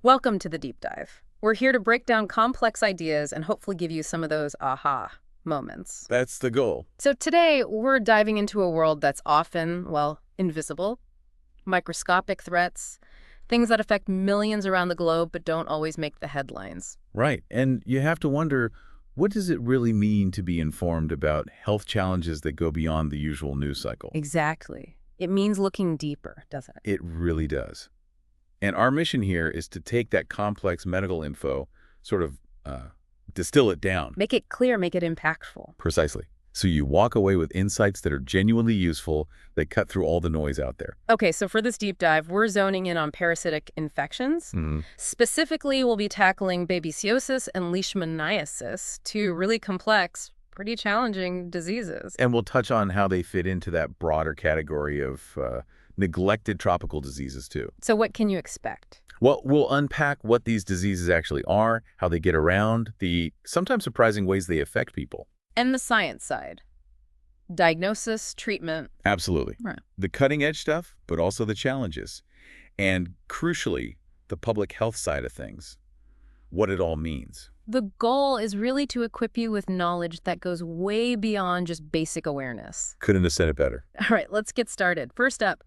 Welcome to the deep dive. We're here to break down complex ideas and hopefully give you some of those aha moments. That's the goal. So today, we're diving into a world that's often, well, invisible, microscopic threats, things that affect millions around the globe but don't always make the headlines. Right. And you have to wonder, what does it really mean to be informed about health challenges that go beyond the usual news cycle? Exactly. It means looking deeper, doesn't it? It really does. And our mission here is to take that complex medical info, sort of distill it down. Make it clear, make it impactful. Precisely. So you walk away with insights that are genuinely useful, that cut through all the noise out there. Okay, so for this deep dive, we're zoning in on parasitic infections. Specifically, we'll be tackling babesiosis and Leishmaniasis, two really complex, pretty challenging diseases. And we'll touch on how they fit into that broader category of neglected tropical diseases, too. So what can you expect? Well, we'll unpack what these diseases actually are, how they get around, the sometimes surprising ways they affect people. And the science side. Diagnosis, treatment. Absolutely. Right. The cutting-edge stuff, but also the challenges. And crucially, the public health side of things, what it all means. The goal is really to equip you with knowledge that goes way beyond just basic awareness. Couldn't have said it better. All right, let's get started. First up,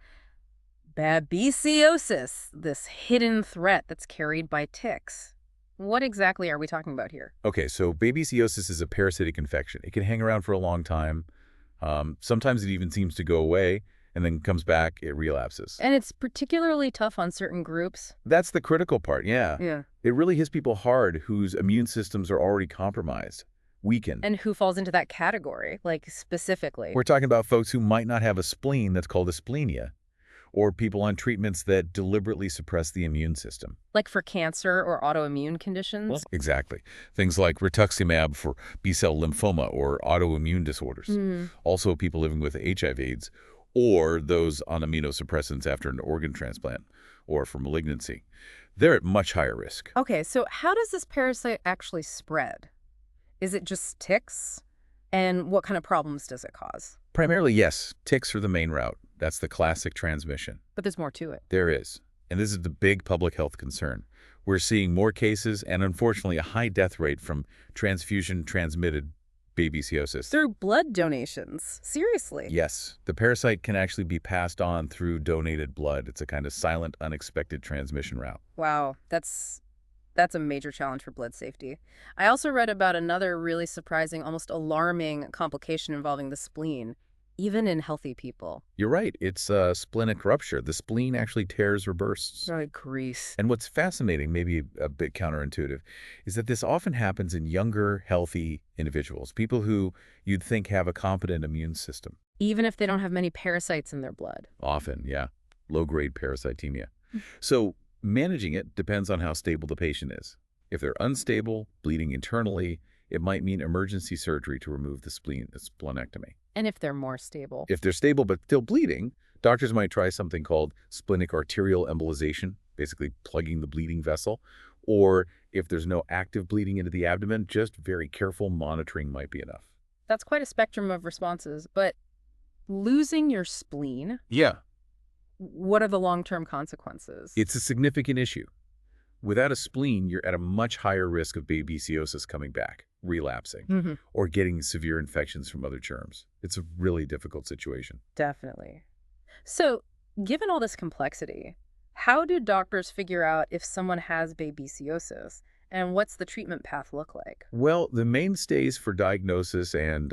babesiosis, this hidden threat that's carried by ticks. What exactly are we talking about here? Okay, so babesiosis is a parasitic infection. It can hang around for a long time. Sometimes it even seems to go away and then comes back, it relapses. And it's particularly tough on certain groups. That's the critical part, yeah. Yeah. It really hits people hard whose immune systems are already compromised, weakened. And who falls into that category, like specifically? We're talking about folks who might not have a spleen that's called a splenia, or people on treatments that deliberately suppress the immune system. Like for cancer or autoimmune conditions? Well, exactly. Things like rituximab for B-cell lymphoma or autoimmune disorders. Also people living with HIV/AIDS, or those on immunosuppressants after an organ transplant or for malignancy. They're at much higher risk. Okay, so how does this parasite actually spread? Is it just ticks? And what kind of problems does it cause? Primarily, yes, ticks are the main route. That's the classic transmission. But there's more to it. There is. And this is the big public health concern. We're seeing more cases and, unfortunately, a high death rate from transfusion-transmitted babesiosis. Through blood donations? Seriously? Yes. The parasite can actually be passed on through donated blood. It's a kind of silent, unexpected transmission route. Wow, that's a major challenge for blood safety. I also read about another really surprising, almost alarming complication involving the spleen, even in healthy people. You're right. It's a splenic rupture. The spleen actually tears or bursts. Right, grease. And what's fascinating, maybe a bit counterintuitive, is that this often happens in younger, healthy individuals, people who you'd think have a competent immune system. Even if they don't have many parasites in their blood. Often, yeah. Low-grade parasitemia. So managing it depends on how stable the patient is. If they're unstable, bleeding internally, it might mean emergency surgery to remove the spleen, a splenectomy. And if they're more stable? If they're stable but still bleeding, doctors might try something called splenic arterial embolization, basically plugging the bleeding vessel. Or if there's no active bleeding into the abdomen, just very careful monitoring might be enough. That's quite a spectrum of responses, but losing your spleen? Yeah. What are the long-term consequences? It's a significant issue. Without a spleen, you're at a much higher risk of babesiosis coming back, relapsing, or getting severe infections from other germs. It's a really difficult situation. Definitely. So, given all this complexity, how do doctors figure out if someone has babesiosis, and what's the treatment path look like? Well, the mainstays for diagnosis and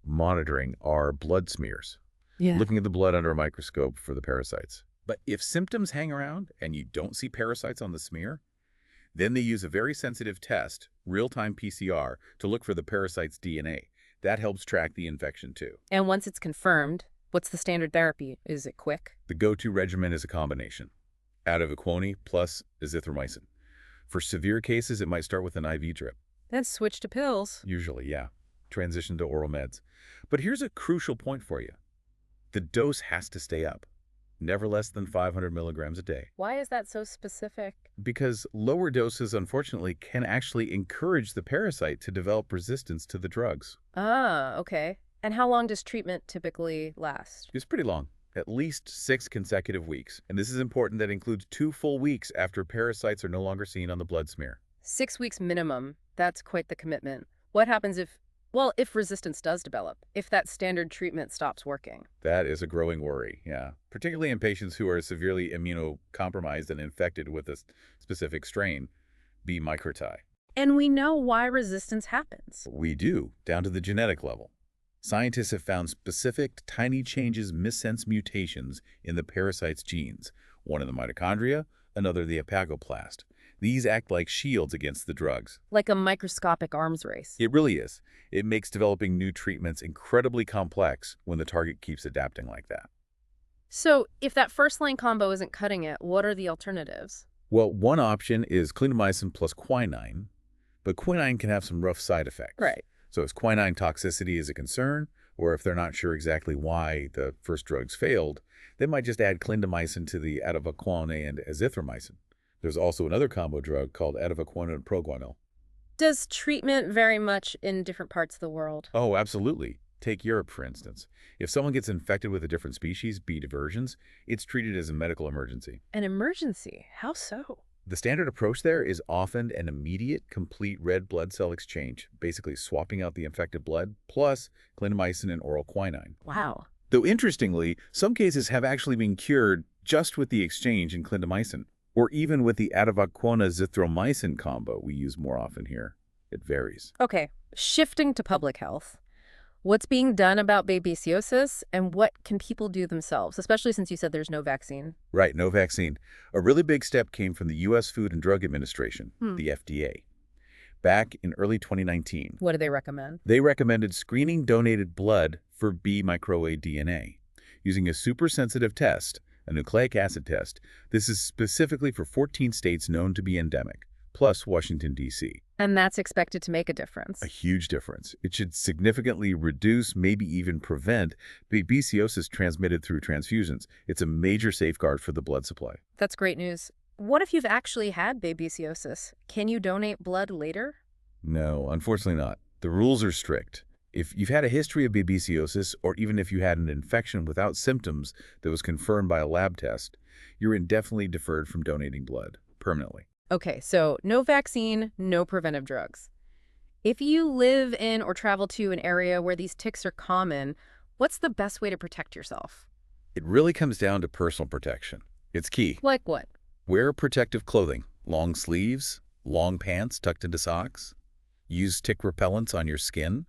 monitoring are blood smears, looking at the blood under a microscope for the parasites. But if symptoms hang around and you don't see parasites on the smear, then they use a very sensitive test, real-time PCR, to look for the parasite's DNA. That helps track the infection too. And once it's confirmed, what's the standard therapy? Is it quick? The go-to regimen is a combination: ativaquone plus azithromycin. For severe cases, it might start with an IV drip. Then switch to pills. Usually, yeah. Transition to oral meds. But here's a crucial point for you. The dose has to stay up. Never less than 500 milligrams a day. Why is that so specific? Because lower doses, unfortunately, can actually encourage the parasite to develop resistance to the drugs. Ah, okay. And how long does treatment typically last? It's pretty long. at least 6 consecutive weeks. And this is important. That includes 2 full weeks after parasites are no longer seen on the blood smear. 6 weeks minimum. That's quite the commitment. What happens if resistance does develop, if that standard treatment stops working? That is a growing worry, yeah. Particularly in patients who are severely immunocompromised and infected with a specific strain, B. microti. And we know why resistance happens. We do, down to the genetic level. Scientists have found specific, tiny changes, missense mutations in the parasite's genes, one in the mitochondria, another the apagoplast. These act like shields against the drugs. Like a microscopic arms race. It really is. It makes developing new treatments incredibly complex when the target keeps adapting like that. So if that first-line combo isn't cutting it, what are the alternatives? Well, one option is clindamycin plus quinine, but quinine can have some rough side effects. Right. So if quinine toxicity is a concern, or if they're not sure exactly why the first drugs failed, they might just add clindamycin to the atovaquone and azithromycin. There's also another combo drug called atovaquone and proguanil. Does treatment vary much in different parts of the world? Oh, absolutely. Take Europe, for instance. If someone gets infected with a different species, B. diversions, it's treated as a medical emergency. An emergency? How so? The standard approach there is often an immediate, complete red blood cell exchange, basically swapping out the infected blood, plus clindamycin and oral quinine. Wow. Though interestingly, some cases have actually been cured just with the exchange in clindamycin, or even with the atovaquone-azithromycin combo we use more often here. It varies. Okay, shifting to public health. What's being done about babesiosis, and what can people do themselves, especially since you said there's no vaccine? Right, no vaccine. A really big step came from the U.S. Food and Drug Administration, the FDA. Back in early 2019. What do they recommend? They recommended screening donated blood for B microarray using a super-sensitive test, a nucleic acid test. This is specifically for 14 states known to be endemic, plus Washington, D.C. And that's expected to make a difference. A huge difference. It should significantly reduce, maybe even prevent, babesiosis transmitted through transfusions. It's a major safeguard for the blood supply. That's great news. What if you've actually had babesiosis? Can you donate blood later? No, unfortunately not. The rules are strict. If you've had a history of babesiosis, or even if you had an infection without symptoms that was confirmed by a lab test, you're indefinitely deferred from donating blood, permanently. Okay, so no vaccine, no preventive drugs. If you live in or travel to an area where these ticks are common, what's the best way to protect yourself? It really comes down to personal protection. It's key. Like what? Wear protective clothing, long sleeves, long pants tucked into socks. Use tick repellents on your skin.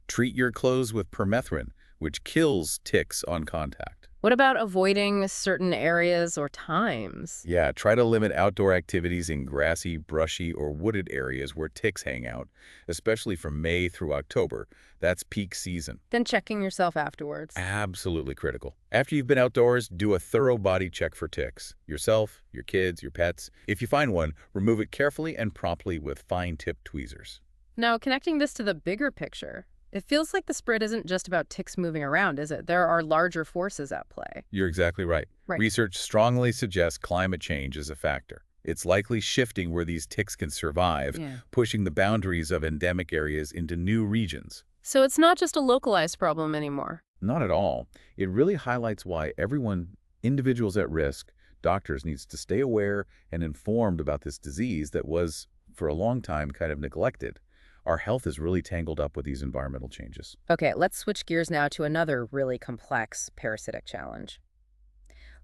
Treat your clothes with permethrin, which kills ticks on contact. What about avoiding certain areas or times? Yeah, try to limit outdoor activities in grassy, brushy, or wooded areas where ticks hang out, especially from May through October. That's peak season. Then checking yourself afterwards. Absolutely critical. After you've been outdoors, do a thorough body check for ticks. Yourself, your kids, your pets. If you find one, remove it carefully and promptly with fine-tipped tweezers. Now, connecting this to the bigger picture, it feels like the spread isn't just about ticks moving around, is it? There are larger forces at play. You're exactly right. Research strongly suggests climate change is a factor. It's likely shifting where these ticks can survive, pushing the boundaries of endemic areas into new regions. So it's not just a localized problem anymore. Not at all. It really highlights why everyone, individuals at risk, doctors, needs to stay aware and informed about this disease that was, for a long time, kind of neglected. Our health is really tangled up with these environmental changes. Okay, let's switch gears now to another really complex parasitic challenge.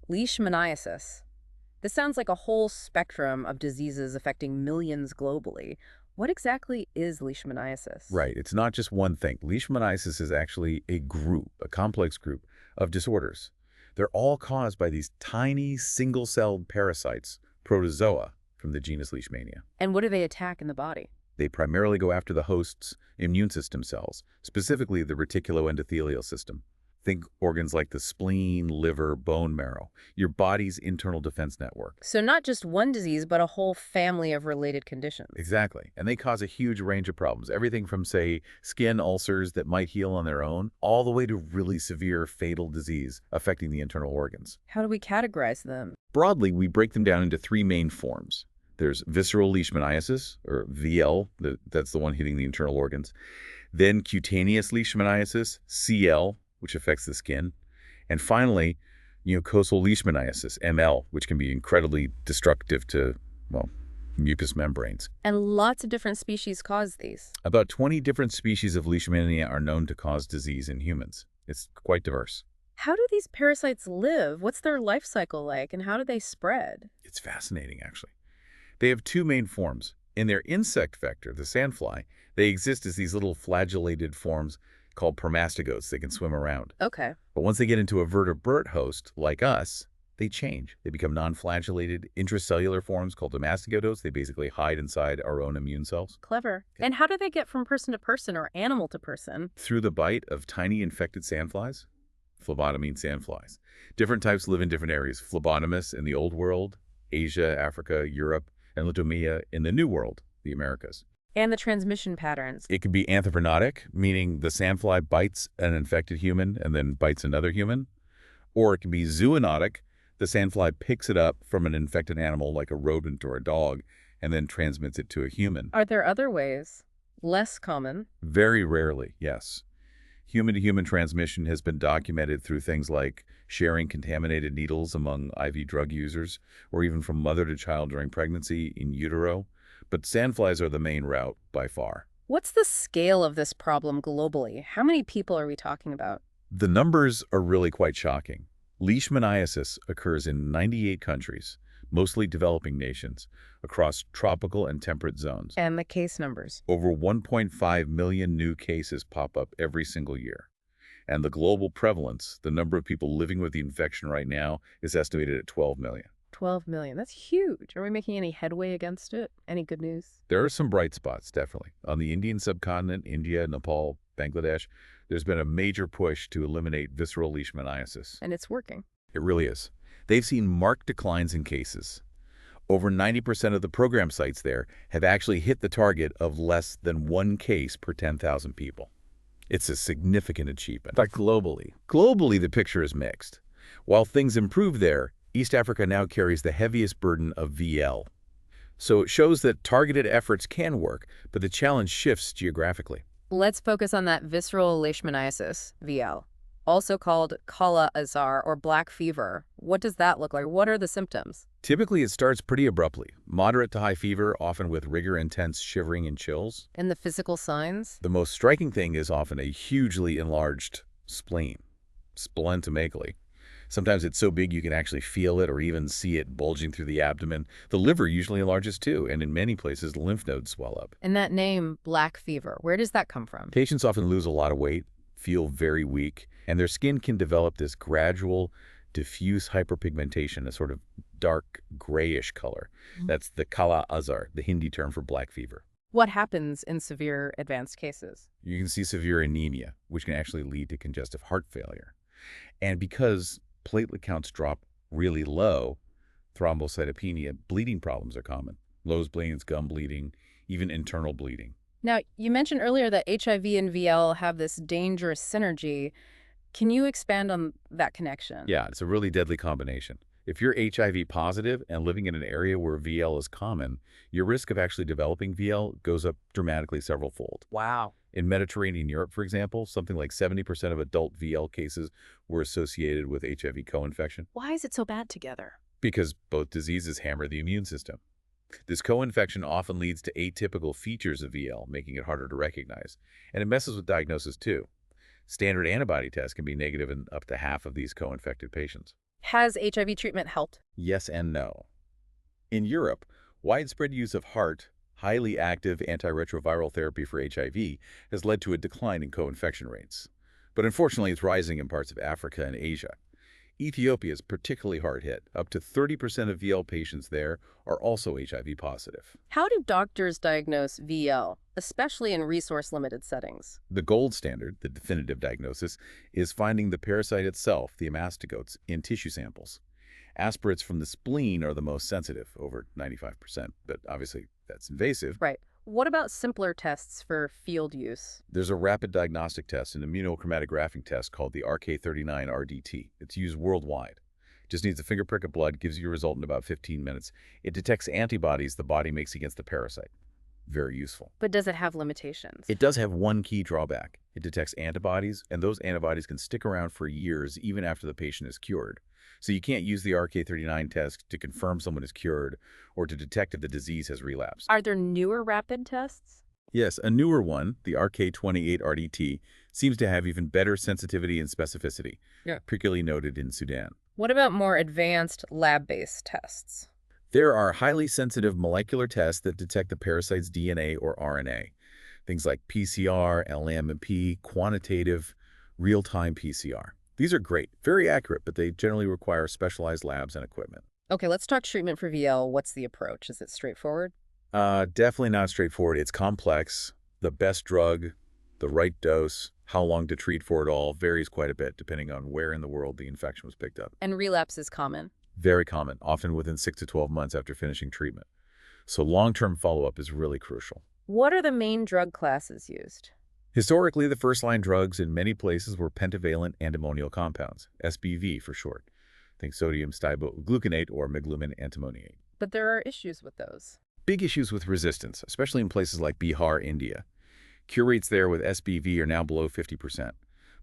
Leishmaniasis. This sounds like a whole spectrum of diseases affecting millions globally. What exactly is Leishmaniasis? Right, it's not just one thing. Leishmaniasis is actually a group, a complex group of disorders. They're all caused by these tiny single-celled parasites, protozoa, from the genus Leishmania. And what do they attack in the body? They primarily go after the host's immune system cells, specifically the reticuloendothelial system. Think organs like the spleen, liver, bone marrow, your body's internal defense network. So not just one disease, but a whole family of related conditions. Exactly. And they cause a huge range of problems. Everything from, say, skin ulcers that might heal on their own, all the way to really severe fatal disease affecting the internal organs. How do we categorize them? Broadly, we break them down into 3 main forms. There's visceral leishmaniasis, or VL, that's the one hitting the internal organs. Then cutaneous leishmaniasis, CL, which affects the skin. And finally, mucosal Leishmaniasis, ML, which can be incredibly destructive to, well, mucous membranes. And lots of different species cause these. About 20 different species of Leishmania are known to cause disease in humans. It's quite diverse. How do these parasites live? What's their life cycle like, and how do they spread? It's fascinating, actually. They have two main forms. In their insect vector, the sandfly, they exist as these little flagellated forms called parasitic. They can swim around. Okay. But once they get into a vertebrate host, like us, they change. They become non-flagellated intracellular forms called mastigotes. They basically hide inside our own immune cells. Clever. And how do they get from person to person or animal to person? Through the bite of tiny infected sandflies, phlebotomine sandflies. Different types live in different areas. Phlebotomous in the Old World, Asia, Africa, Europe, and Leishmania in the New World, the Americas. And the transmission patterns. It could be anthropogenic, meaning the sandfly bites an infected human and then bites another human. Or it can be zoonotic. The sandfly picks it up from an infected animal like a rodent or a dog and then transmits it to a human. Are there other ways? Less common? Very rarely, yes. Human-to-human transmission has been documented through things like sharing contaminated needles among IV drug users, or even from mother to child during pregnancy in utero. But sandflies are the main route by far. What's the scale of this problem globally? How many people are we talking about? The numbers are really quite shocking. Leishmaniasis occurs in 98 countries, mostly developing nations, across tropical and temperate zones. And the case numbers? Over 1.5 million new cases pop up every single year. And the global prevalence, the number of people living with the infection right now, is estimated at 12 million. 12 million. That's huge. Are we making any headway against it? Any good news? There are some bright spots, definitely. On the Indian subcontinent, India, Nepal, Bangladesh, there's been a major push to eliminate visceral leishmaniasis. And it's working. It really is. They've seen marked declines in cases. Over 90% of the program sites there have actually hit the target of less than one case per 10,000 people. It's a significant achievement. But globally? Globally, the picture is mixed. While things improve there, East Africa now carries the heaviest burden of VL. So it shows that targeted efforts can work, but the challenge shifts geographically. Let's focus on that visceral leishmaniasis, VL, also called kala azar or black fever. What does that look like? What are the symptoms? Typically, it starts pretty abruptly. Moderate to high fever, often with rigor, intense shivering, and chills. And the physical signs? The most striking thing is often a hugely enlarged spleen, splenomegaly. Sometimes it's so big you can actually feel it or even see it bulging through the abdomen. The liver usually enlarges too, and in many places, lymph nodes swell up. And that name, black fever, where does that come from? Patients often lose a lot of weight, feel very weak, and their skin can develop this gradual, diffuse hyperpigmentation, a sort of dark grayish color. That's the kala azar, the Hindi term for black fever. What happens in severe advanced cases? You can see severe anemia, which can actually lead to congestive heart failure. And because platelet counts drop really low, thrombocytopenia, bleeding problems are common. Low spleens, gum bleeding, even internal bleeding. Now, you mentioned earlier that HIV and VL have this dangerous synergy. Can you expand on that connection? Yeah, it's a really deadly combination. If you're HIV positive and living in an area where VL is common, your risk of actually developing VL goes up dramatically several-fold. Wow. In Mediterranean Europe, for example, something like 70% of adult VL cases were associated with HIV co-infection. Why is it so bad together? Because both diseases hammer the immune system. This co-infection often leads to atypical features of VL, making it harder to recognize. And it messes with diagnosis too. Standard antibody tests can be negative in up to half of these co-infected patients. Has HIV treatment helped? Yes and no. In Europe, widespread use of HAART, highly active antiretroviral therapy for HIV, has led to a decline in co-infection rates. But unfortunately, it's rising in parts of Africa and Asia. Ethiopia is particularly hard hit. Up to 30% of VL patients there are also HIV positive. How do doctors diagnose VL, especially in resource-limited settings? The gold standard, the definitive diagnosis, is finding the parasite itself, the mastigotes, in tissue samples. Aspirates from the spleen are the most sensitive, over 95%, but obviously that's invasive. Right. What about simpler tests for field use? There's a rapid diagnostic test, an immunochromatographic test called the RK39 RDT. It's used worldwide. Just needs a finger prick of blood, gives you a result in about 15 minutes. It detects antibodies the body makes against the parasite. very useful. But does it have limitations? It does have one key drawback. It detects antibodies, and those antibodies can stick around for years even after the patient is cured. So you can't use the RK39 test to confirm someone is cured or to detect if the disease has relapsed. Are there newer rapid tests? Yes, a newer one, the RK28-RDT, seems to have even better sensitivity and specificity, particularly noted in Sudan. What about more advanced lab-based tests? There are highly sensitive molecular tests that detect the parasite's DNA or RNA. Things like PCR, LMP, quantitative, real-time PCR. These are great, very accurate, but they generally require specialized labs and equipment. Okay, let's talk treatment for VL. What's the approach? Is it straightforward? Definitely not straightforward. It's complex. The best drug, the right dose, how long to treat for it all varies quite a bit depending on where in the world the infection was picked up. And relapse is common? Very common, often within 6 to 12 months after finishing treatment. So long-term follow-up is really crucial. What are the main drug classes used? Historically, the first-line drugs in many places were pentavalent antimonial compounds, SBV for short. Think sodium stibogluconate or meglumine antimoniate. But there are issues with those. Big issues with resistance, especially in places like Bihar, India. Cure rates there with SBV are now below 50%.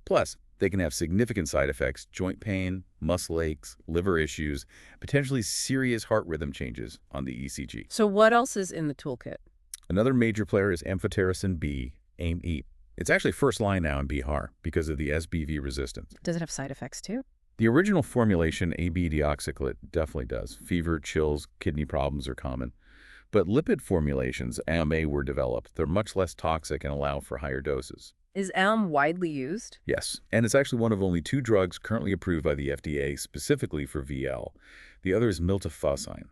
Plus, they can have significant side effects, joint pain, muscle aches, liver issues, potentially serious heart rhythm changes on the ECG. So what else is in the toolkit? Another major player is amphotericin B, AIM-E. It's actually first line now in Bihar because of the SBV resistance. Does it have side effects too? The original formulation, AB deoxycholate, definitely does. Fever, chills, kidney problems are common. But lipid formulations, AMA, were developed. They're much less toxic and allow for higher doses. Is ALM widely used? Yes, and it's actually one of only 2 drugs currently approved by the FDA specifically for VL. The other is miltefosine.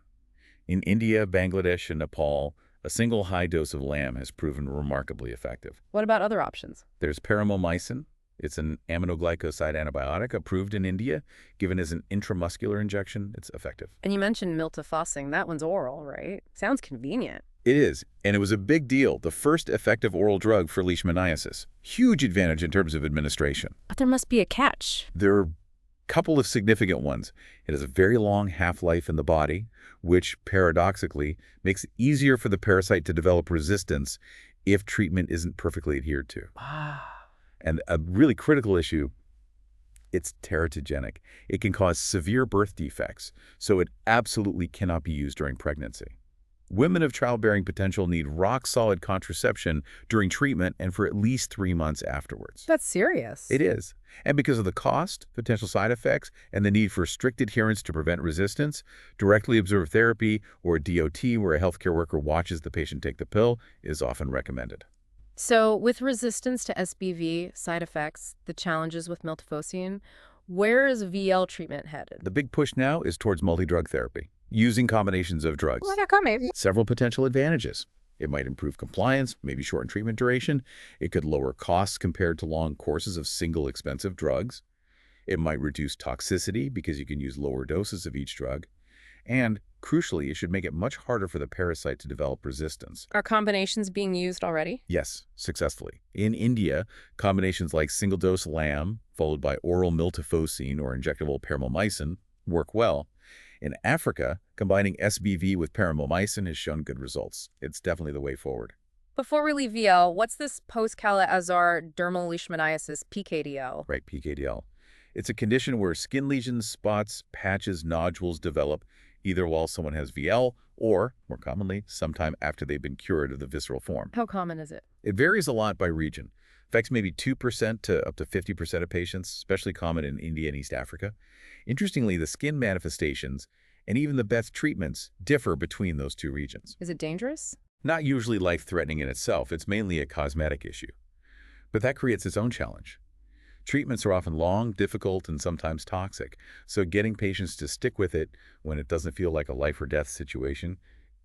In India, Bangladesh, and Nepal, a single high dose of LAM has proven remarkably effective. What about other options? There's paromomycin. It's an aminoglycoside antibiotic approved in India. Given as an intramuscular injection, it's effective. And you mentioned miltefosine. That one's oral, right? Sounds convenient. It is, and it was a big deal. The first effective oral drug for Leishmaniasis. Huge advantage in terms of administration. But there must be a catch. There are a couple of significant ones. It has a very long half-life in the body, which paradoxically makes it easier for the parasite to develop resistance if treatment isn't perfectly adhered to. And a really critical issue, it's teratogenic. It can cause severe birth defects, so it absolutely cannot be used during pregnancy. Women of childbearing potential need rock-solid contraception during treatment and for at least 3 months afterwards. That's serious. It is. And because of the cost, potential side effects, and the need for strict adherence to prevent resistance, directly observed therapy, or DOT, where a healthcare worker watches the patient take the pill, is often recommended. So with resistance to SBV, side effects, the challenges with miltefosine, where is VL treatment headed? The big push now is towards multi-drug therapy, using combinations of drugs. Several potential advantages. It might improve compliance, maybe shorten treatment duration. It could lower costs compared to long courses of single expensive drugs. It might reduce toxicity because you can use lower doses of each drug. And, crucially, it should make it much harder for the parasite to develop resistance. Are combinations being used already? Yes, successfully. In India, combinations like single-dose LAM, followed by oral miltefosine or injectable paromomycin, work well. In Africa, combining SBV with paromomycin has shown good results. It's definitely the way forward. Before we leave VL, what's this post-Kala-Azar dermal leishmaniasis, PKDL? Right, PKDL. It's a condition where skin lesions, spots, patches, nodules develop either while someone has VL or, more commonly, sometime after they've been cured of the visceral form. How common is it? It varies a lot by region. Affects maybe 2% to up to 50% of patients, especially common in India and East Africa. Interestingly, the skin manifestations and even the best treatments differ between those 2 regions. Is it dangerous? Not usually life-threatening in itself. It's mainly a cosmetic issue. But that creates its own challenge. Treatments are often long, difficult, and sometimes toxic, so getting patients to stick with it when it doesn't feel like a life-or-death situation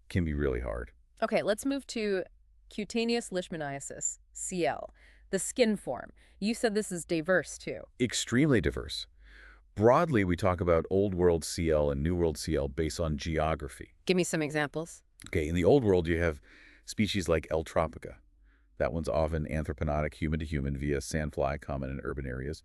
can be really hard. Okay, let's move to cutaneous leishmaniasis, CL, the skin form. You said this is diverse, too. Extremely diverse. Broadly, we talk about Old World CL and New World CL based on geography. Give me some examples. Okay, in the Old World, you have species like L. tropica. That one's often anthroponic, human-to-human via sandfly, common in urban areas.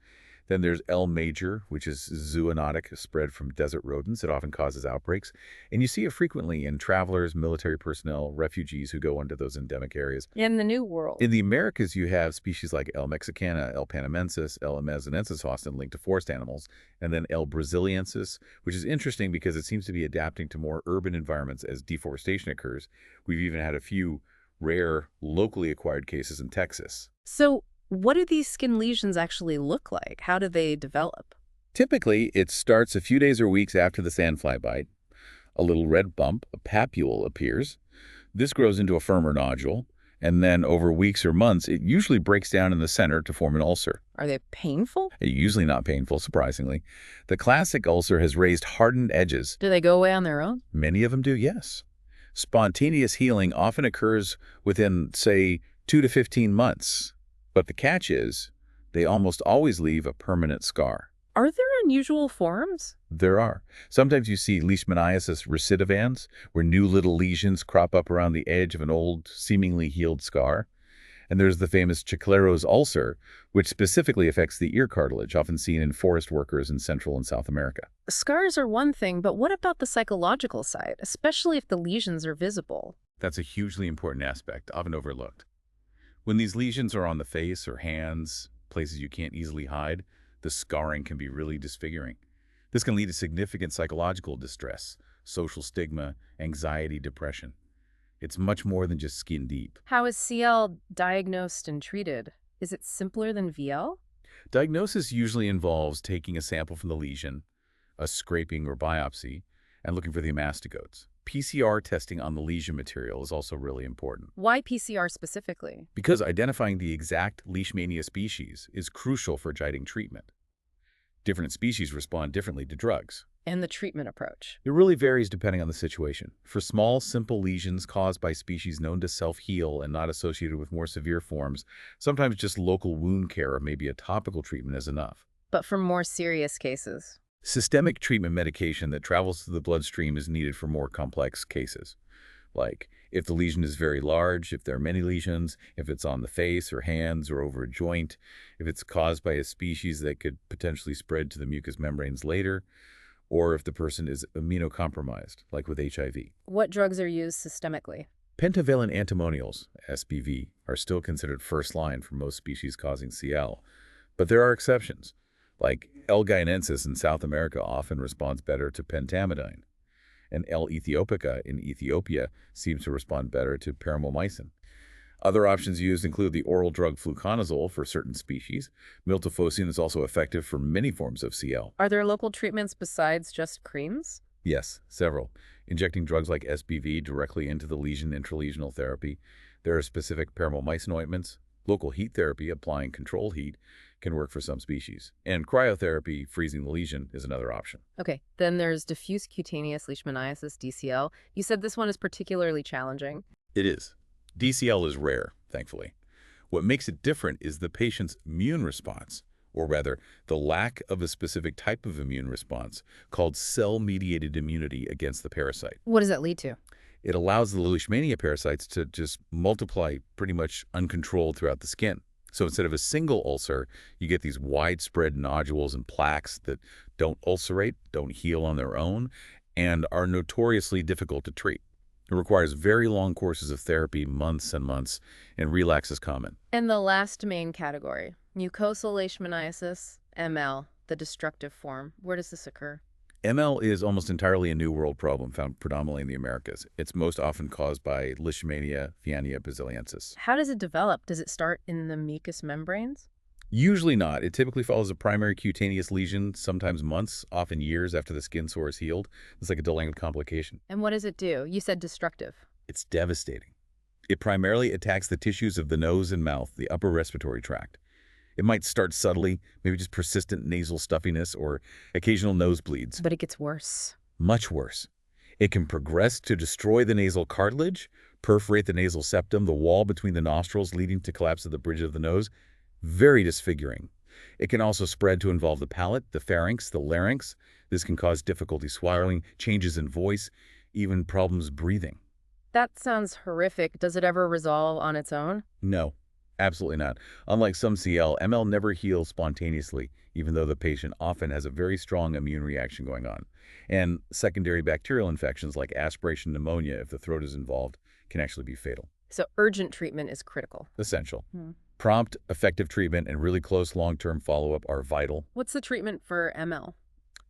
Then there's L major, which is zoonotic, spread from desert rodents. It often causes outbreaks. And you see it frequently in travelers, military personnel, refugees who go into those endemic areas. In the New World. In the Americas, you have species like L. mexicana, L. panamensis, L. amazonensis often linked to forest animals, and then L. brasiliensis, which is interesting because it seems to be adapting to more urban environments as deforestation occurs. We've even had a few rare, locally acquired cases in Texas. So what do these skin lesions actually look like? How do they develop? Typically, it starts a few days or weeks after the sandfly bite. A little red bump, a papule, appears. This grows into a firmer nodule, and then over weeks or months, it usually breaks down in the center to form an ulcer. Are they painful? Usually not painful, surprisingly. The classic ulcer has raised hardened edges. Do they go away on their own? Many of them do, yes. Spontaneous healing often occurs within, say, 2 to 15 months. But the catch is, they almost always leave a permanent scar. Are there unusual forms? There are. Sometimes you see Leishmaniasis recidivans, where new little lesions crop up around the edge of an old, seemingly healed scar. And there's the famous Chiclero's ulcer, which specifically affects the ear cartilage, often seen in forest workers in Central and South America. Scars are one thing, but what about the psychological side, especially if the lesions are visible? That's a hugely important aspect, often overlooked. When these lesions are on the face or hands, places you can't easily hide, the scarring can be really disfiguring. This can lead to significant psychological distress, social stigma, anxiety, depression. It's much more than just skin deep. How is CL diagnosed and treated? Is it simpler than VL? Diagnosis usually involves taking a sample from the lesion, a scraping or biopsy, and looking for the mastigotes. PCR testing on the lesion material is also really important. Why PCR specifically? Because identifying the exact Leishmania species is crucial for guiding treatment. Different species respond differently to drugs. And the treatment approach? It really varies depending on the situation. For small, simple lesions caused by species known to self-heal and not associated with more severe forms, sometimes just local wound care or maybe a topical treatment is enough. But for more serious cases? Systemic treatment medication that travels through the bloodstream is needed for more complex cases. Like if the lesion is very large, if there are many lesions, if it's on the face or hands or over a joint, if it's caused by a species that could potentially spread to the mucous membranes later, or if the person is immunocompromised, like with HIV. What drugs are used systemically? Pentavalent antimonials, SPV, are still considered first line for most species causing CL, but there are exceptions. Like L. guyanensis in South America often responds better to pentamidine, and L. ethiopica in Ethiopia seems to respond better to paramomycin. Other options used include the oral drug fluconazole for certain species. Miltefosine is also effective for many forms of CL. Are there local treatments besides just creams? Yes, several. Injecting drugs like SPV directly into the lesion, intralesional therapy. There are specific paramomycin ointments. Local heat therapy, applying controlled heat, can work for some species. And cryotherapy, freezing the lesion, is another option. Okay, then there's diffuse cutaneous leishmaniasis, DCL. You said this one is particularly challenging. It is. DCL is rare, thankfully. What makes it different is the patient's immune response, or rather, the lack of a specific type of immune response called cell-mediated immunity against the parasite. What does that lead to? It allows the Leishmania parasites to just multiply pretty much uncontrolled throughout the skin. So instead of a single ulcer, you get these widespread nodules and plaques that don't ulcerate, don't heal on their own, and are notoriously difficult to treat. It requires very long courses of therapy, months and months, and relapse is common. And the last main category, mucosal leishmaniasis, ML, the destructive form. Where does this occur? ML is almost entirely a New World problem found predominantly in the Americas. It's most often caused by Leishmania babesiosis. How does it develop? Does it start in the mucous membranes? Usually not. It typically follows a primary cutaneous lesion, sometimes months, often years after the skin sore is healed. It's like a delayed complication. And what does it do? You said destructive. It's devastating. It primarily attacks the tissues of the nose and mouth, the upper respiratory tract. It might start subtly, maybe just persistent nasal stuffiness or occasional nosebleeds. But it gets worse. Much worse. It can progress to destroy the nasal cartilage, perforate the nasal septum, the wall between the nostrils, leading to collapse of the bridge of the nose. Very disfiguring. It can also spread to involve the palate, the pharynx, the larynx. This can cause difficulty swallowing, changes in voice, even problems breathing. That sounds horrific. Does it ever resolve on its own? No. Absolutely not. Unlike some CL, ML never heals spontaneously, even though the patient often has a very strong immune reaction going on. And secondary bacterial infections like aspiration pneumonia, if the throat is involved, can actually be fatal. So urgent treatment is critical. Essential. Prompt, effective treatment and really close long-term follow-up are vital. What's the treatment for ML?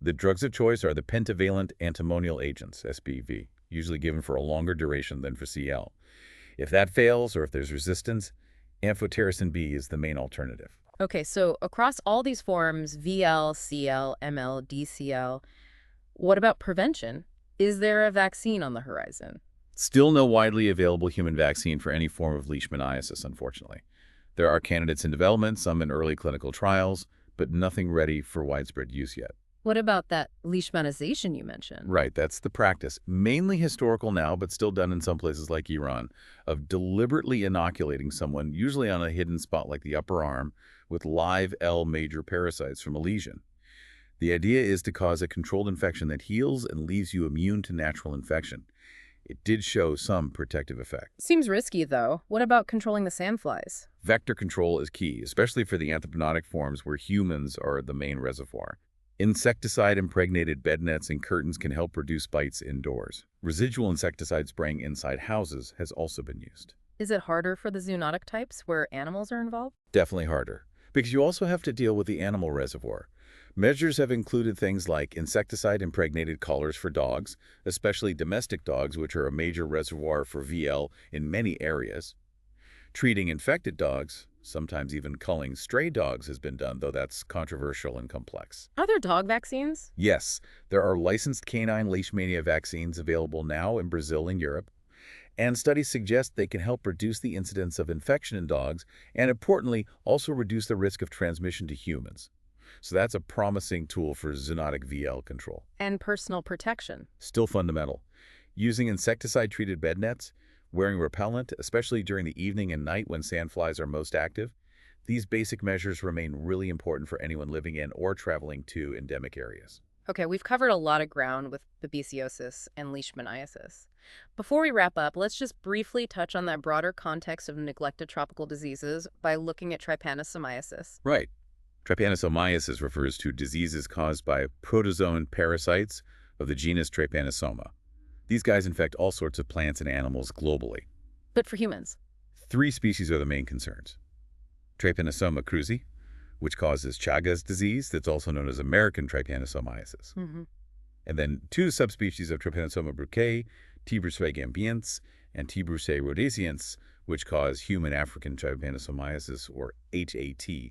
The drugs of choice are the pentavalent antimonial agents, SPV, usually given for a longer duration than for CL. If that fails or if there's resistance, amphotericin B is the main alternative. Okay, so across all these forms, VL, CL, ML, DCL, what about prevention? Is there a vaccine on the horizon? Still no widely available human vaccine for any form of Leishmaniasis, unfortunately. There are candidates in development, some in early clinical trials, but nothing ready for widespread use yet. What about that leishmanization you mentioned? Right, that's the practice, mainly historical now, but still done in some places like Iran, of deliberately inoculating someone, usually on a hidden spot like the upper arm, with live L major parasites from a lesion. The idea is to cause a controlled infection that heals and leaves you immune to natural infection. It did show some protective effect. Seems risky, though. What about controlling the sandflies? Vector control is key, especially for the anthroponic forms where humans are the main reservoir. Insecticide-impregnated bed nets and curtains can help reduce bites indoors. Residual insecticide spraying inside houses has also been used. Is it harder for the zoonotic types where animals are involved? Definitely harder, because you also have to deal with the animal reservoir. Measures have included things like insecticide-impregnated collars for dogs, especially domestic dogs, which are a major reservoir for VL in many areas. Treating infected dogs, sometimes even culling stray dogs, has been done, though that's controversial and complex. Are there dog vaccines? Yes, there are licensed canine Leishmania vaccines available now in Brazil and Europe, and studies suggest they can help reduce the incidence of infection in dogs and, importantly, also reduce the risk of transmission to humans. So that's a promising tool for zoonotic VL control. And personal protection. Still fundamental. Using insecticide-treated bed nets, wearing repellent, especially during the evening and night when sandflies are most active, these basic measures remain really important for anyone living in or traveling to endemic areas. Okay, we've covered a lot of ground with babesiosis and leishmaniasis. Before we wrap up, let's just briefly touch on that broader context of neglected tropical diseases by looking at trypanosomiasis. Right. Trypanosomiasis refers to diseases caused by protozoan parasites of the genus Trypanosoma. These guys infect all sorts of plants and animals globally. But for humans? 3 species are the main concerns. Trypanosoma cruzi, which causes Chagas disease, that's also known as American trypanosomiasis. And then 2 subspecies of Trypanosoma brucae, T. brucei gambiense and T. brucei rhodesiense, which cause human African trypanosomiasis, or HAT,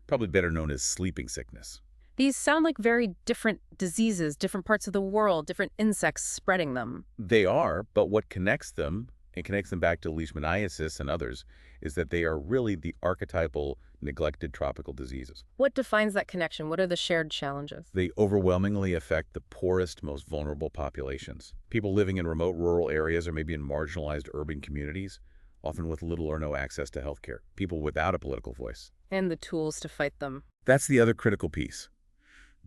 probably better known as sleeping sickness. These sound like very different diseases, different parts of the world, different insects spreading them. They are, but what connects them, and connects them back to Leishmaniasis and others, is that they are really the archetypal neglected tropical diseases. What defines that connection? What are the shared challenges? They overwhelmingly affect the poorest, most vulnerable populations. People living in remote rural areas or maybe in marginalized urban communities, often with little or no access to health care. People without a political voice. And the tools to fight them. That's the other critical piece.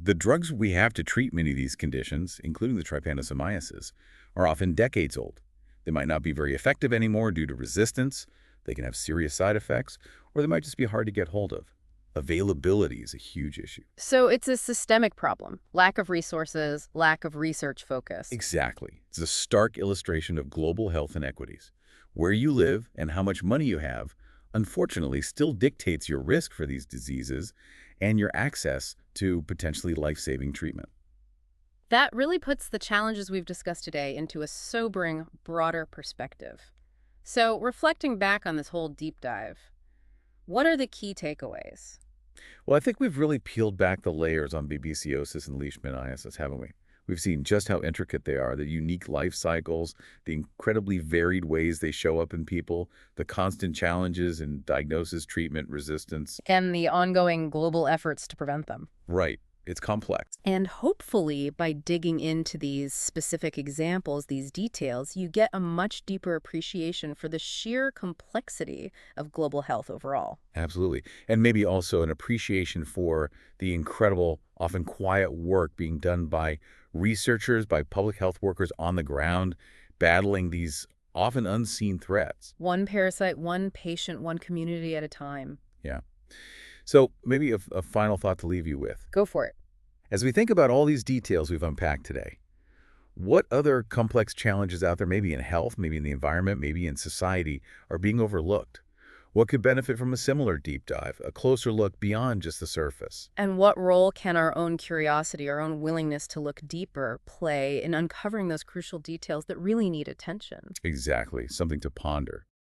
The drugs we have to treat many of these conditions, including the trypanosomiasis, are often decades old. They might not be very effective anymore due to resistance, they can have serious side effects, or they might just be hard to get hold of. Availability is a huge issue. So it's a systemic problem. Lack of resources, lack of research focus. Exactly. It's a stark illustration of global health inequities. Where you live and how much money you have, unfortunately, still dictates your risk for these diseases and your access to potentially life-saving treatment. That really puts the challenges we've discussed today into a sobering, broader perspective. So, reflecting back on this whole deep dive, what are the key takeaways? Well, I think we've really peeled back the layers on babesiosis and leishmaniasis, haven't we? We've seen just how intricate they are, the unique life cycles, the incredibly varied ways they show up in people, the constant challenges in diagnosis, treatment, resistance. And the ongoing global efforts to prevent them. Right. It's complex. And hopefully, by digging into these specific examples, these details, you get a much deeper appreciation for the sheer complexity of global health overall. Absolutely. And maybe also an appreciation for the incredible, often quiet work being done by researchers, by public health workers on the ground, battling these often unseen threats. One parasite, one patient, one community at a time. Yeah. So maybe a final thought to leave you with. Go for it. As we think about all these details we've unpacked today, what other complex challenges out there, maybe in health, maybe in the environment, maybe in society, are being overlooked? What could benefit from a similar deep dive, a closer look beyond just the surface? And what role can our own curiosity, our own willingness to look deeper play in uncovering those crucial details that really need attention? Exactly, something to ponder.